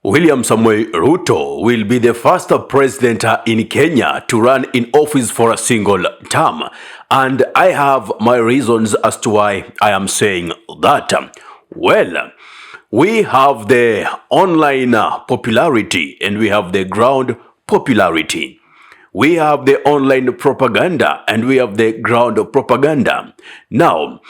William Samoei Ruto will be the first president in Kenya to run in office for a single term. And I have my reasons as to why I am saying that. Well, we have the online popularity and we have the ground popularity. We have the online propaganda and we have the ground propaganda. Now,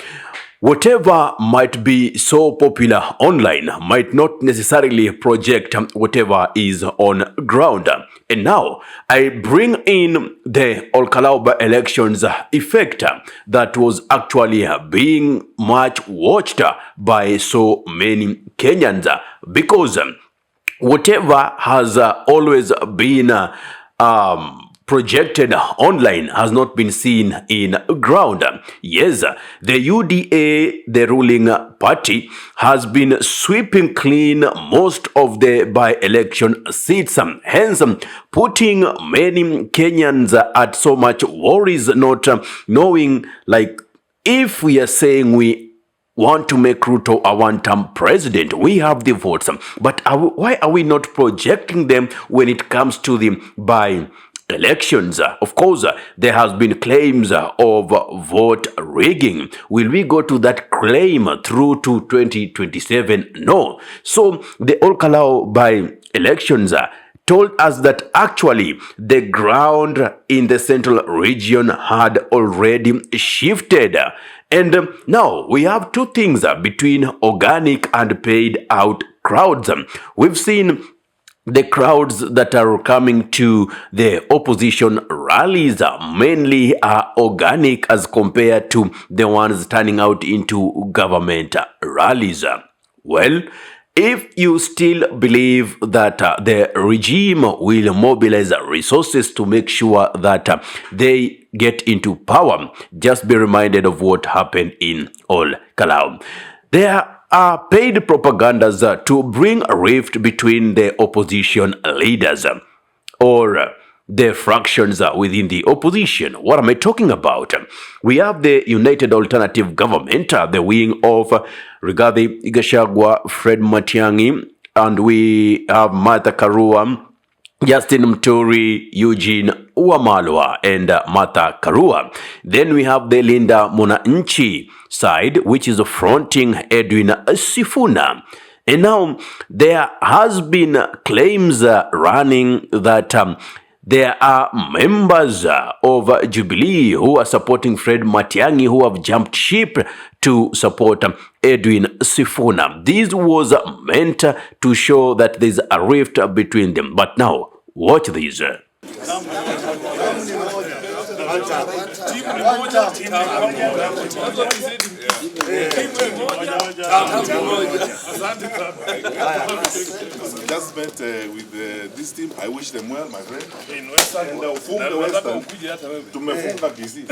whatever might be so popular online might not necessarily project whatever is on ground. And now I bring in the Olkalauba elections effect that was actually being much watched by so many Kenyans, because whatever has always been projected online has not been seen in ground. Yes, the UDA, the ruling party, has been sweeping clean most of the by-election seats, hence putting many Kenyans at so much worries, not knowing, like, if we are saying we want to make Ruto a one-term president, we have the votes, but why are we not projecting them when it comes to the elections? Of course, there has been claims of vote rigging. Will we go to that claim through to 2027? No. So the Olkalau by elections told us that actually the ground in the central region had already shifted. And now we have two things between organic and paid out crowds. We've seen the crowds that are coming to the opposition rallies mainly are organic as compared to the ones turning out into government rallies. Well, if you still believe that the regime will mobilize resources to make sure that they get into power, just be reminded of what happened in Olkalau. There are paid propagandas to bring a rift between the opposition leaders or the fractions within the opposition. What am I talking about? We have the United Alternative Government, the wing of Rigathi, Gachagua, Fred Matiang'i, and we have Martha Karua, Justin Muturi, Eugene Wamalwa, and Martha Karua. Then we have the Linda Mwananchi side, which is fronting Edwin Sifuna. And now there has been claims running that there are members of Jubilee who are supporting Fred Matiang'i who have jumped ship to support Edwin Sifuna. This was meant to show that there's a rift between them. But now, watch this. Just met with this team. I wish them well, my friend. In Western, tumefunga DC.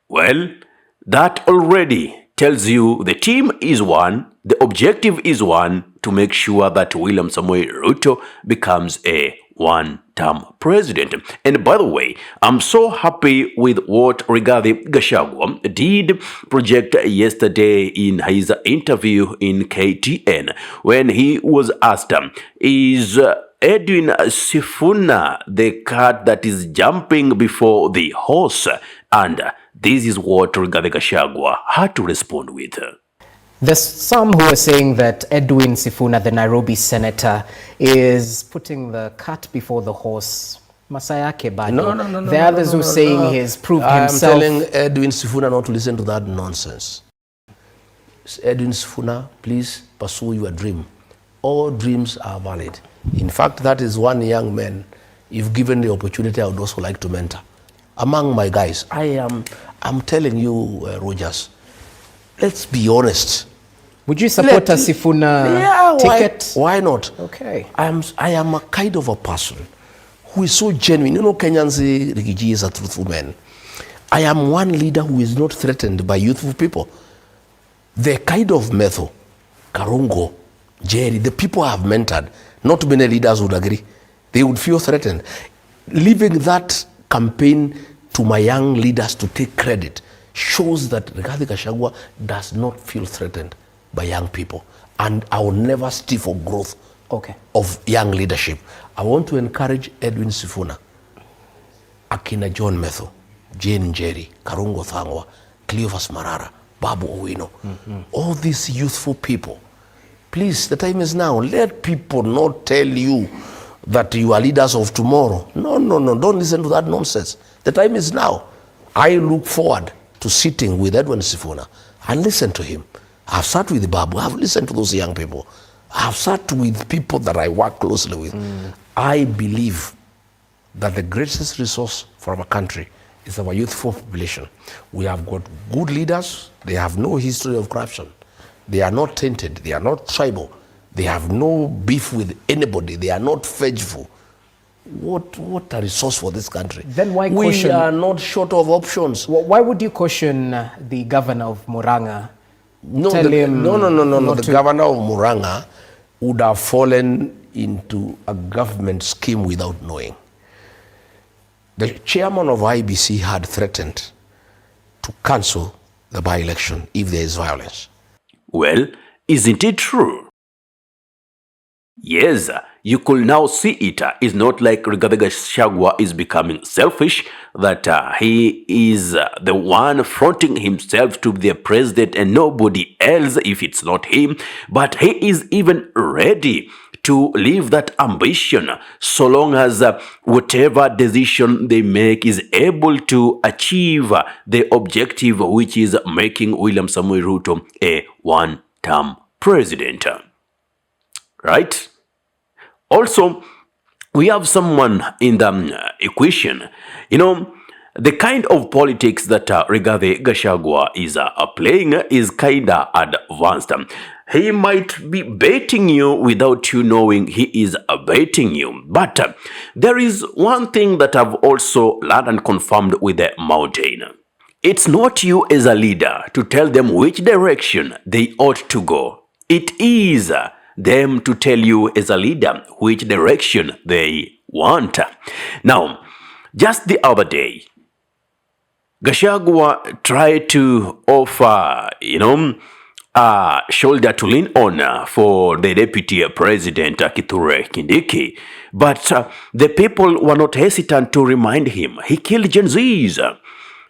Well, that already tells you the team is one, the objective is one, to make sure that William Samoei Ruto becomes a one-term president. And by the way, I'm so happy with what Rigathi Gachagua did project yesterday in his interview in KTN when he was asked, is Edwin Sifuna the cat that is jumping before the horse? And this is what Rigathi Gachagua had to respond with. There's some who are saying that Edwin Sifuna, the Nairobi senator, is putting the cart before the horse. Masayake bado. No. There are others who are saying he's proved himself. I'm telling Edwin Sifuna not to listen to that nonsense. Edwin Sifuna, please pursue your dream. All dreams are valid. In fact, that is one young man, if given the opportunity, I would also like to mentor. Among my guys, I'm telling you, Rogers, let's be honest. Would you support a Sifuna ticket? Why not? Okay. I am a kind of a person who is so genuine. You know, Kenyans say Rigathi is a truthful man. I am one leader who is not threatened by youthful people. The kind of method, Karungo, Jerry, the people I have mentored, Not many leaders would agree. They would feel threatened. Leaving that campaign to my young leaders to take credit shows that Rigathi Gachagua does not feel threatened by young people. And I will never steal for growth of young leadership. I want to encourage Edwin Sifuna, Akina John Metho, Jane Njeri, Karungo Thangwa, Cleophas Marara, Babu Owino, all these youthful people. Please, the time is now. Let people not tell you that you are leaders of tomorrow. No, don't listen to that nonsense. The time is now. I look forward to sitting with Edwin Sifuna and listen to him. I've sat with Babu, I've listened to those young people. I've sat with people that I work closely with. I believe that the greatest resource for our country is our youthful population. We have got good leaders. They have no history of corruption. They are not tainted. They are not tribal. They have no beef with anybody. They are not vengeful. What a resource for this country. Then why we caution? are not short of options. Why would you caution the governor of Murang'a? No, Tell him no. The governor of Murang'a would have fallen into a government scheme without knowing. The chairman of IBC had threatened to cancel the by-election if there is violence. Well, isn't it true? Yes, you could now see it. It's not like Rigathi Gachagua is becoming selfish, that he is the one fronting himself to be the president and nobody else if it's not him. But he is even ready to leave that ambition so long as whatever decision they make is able to achieve the objective, which is making William Samoei Ruto a one-term president. Right? Also, we have someone in the equation. You know, the kind of politics that Rigathi Gachagua is playing is kind of advanced. He might be baiting you without you knowing he is baiting you. But there is one thing that I've also learned and confirmed with the mountain. It's not you as a leader to tell them which direction they ought to go. It is them to tell you as a leader which direction they want. Now, just the other day, Gachagua tried to offer, a shoulder to lean on for the deputy president, Kithure Kindiki. But the people were not hesitant to remind him he killed Gen Zs.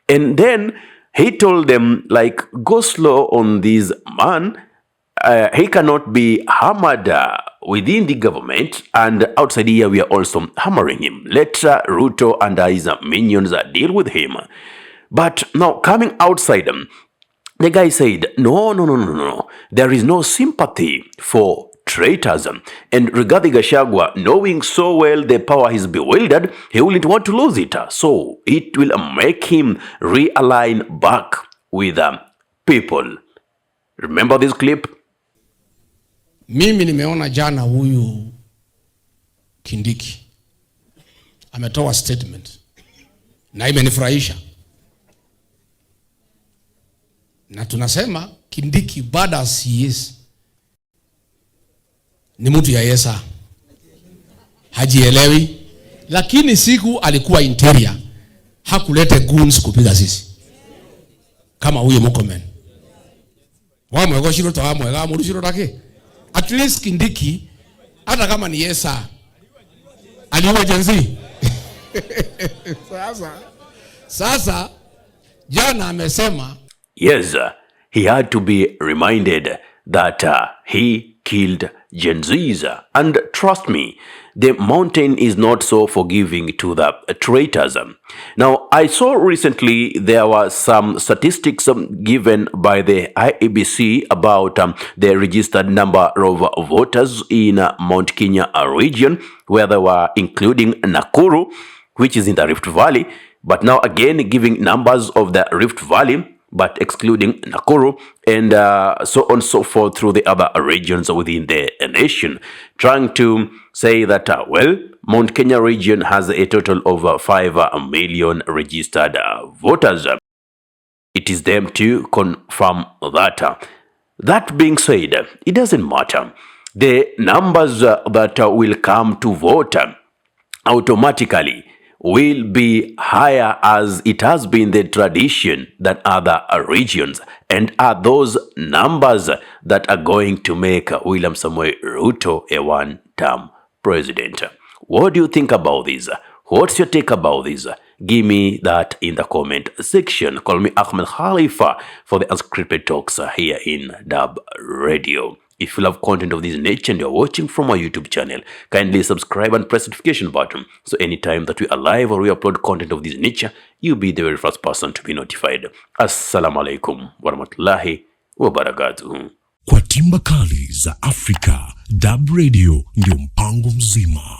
And then he told them, go slow on this man. He cannot be hammered within the government, and outside here we are also hammering him. Let Ruto and his minions deal with him. But now coming outside, the guy said, no. There is no sympathy for traitors. And Rigathi Gachagua, knowing so well the power is bewildered, he wouldn't want to lose it. So it will make him realign back with people. Remember this clip? Mimi nimeona jana huyu Kindiki ametoa statement na imenifurahisha. Na tunasema Kindiki bado CS ni mtu ya Yesa, hajielewi, lakini siku alikuwa interior hakulete goons kupiga sisi kama huyo Mkomen wamwego shiro tawamwega muri shiro take. At least Kindiki hata kama ni Yesa aliwa Gen Z. Sasa jana amesema, yes, he had to be reminded that he killed Gen Zs. And trust me, the mountain is not so forgiving to the traitors. Now, I saw recently there were some statistics given by the IEBC about the registered number of voters in Mount Kenya region, where they were including Nakuru, which is in the Rift Valley, but now again giving numbers of the Rift Valley, but excluding Nakuru, and so on and so forth through the other regions within the nation, trying to say that, Mount Kenya region has a total of 5 million registered voters. It is them to confirm that. That being said, it doesn't matter. the numbers that will come to vote automatically will be higher, as it has been the tradition than other regions, and are those numbers that are going to make William Samoei Ruto a one-term president. What do you think about this? What's your take about this? Give me that in the comment section. Call me Ahmed Khalifa for the Unscripted Talks here in Dub Radio. If you love content of this nature and you're watching from our YouTube channel, kindly subscribe and press the notification button, so anytime that we are live or we upload content of this nature, you'll be the very first person to be notified. Assalamu alaikum warahmatullahi wabarakatuh. Kwa timba kali za Afrika, Dub Radio ndio mpango mzima.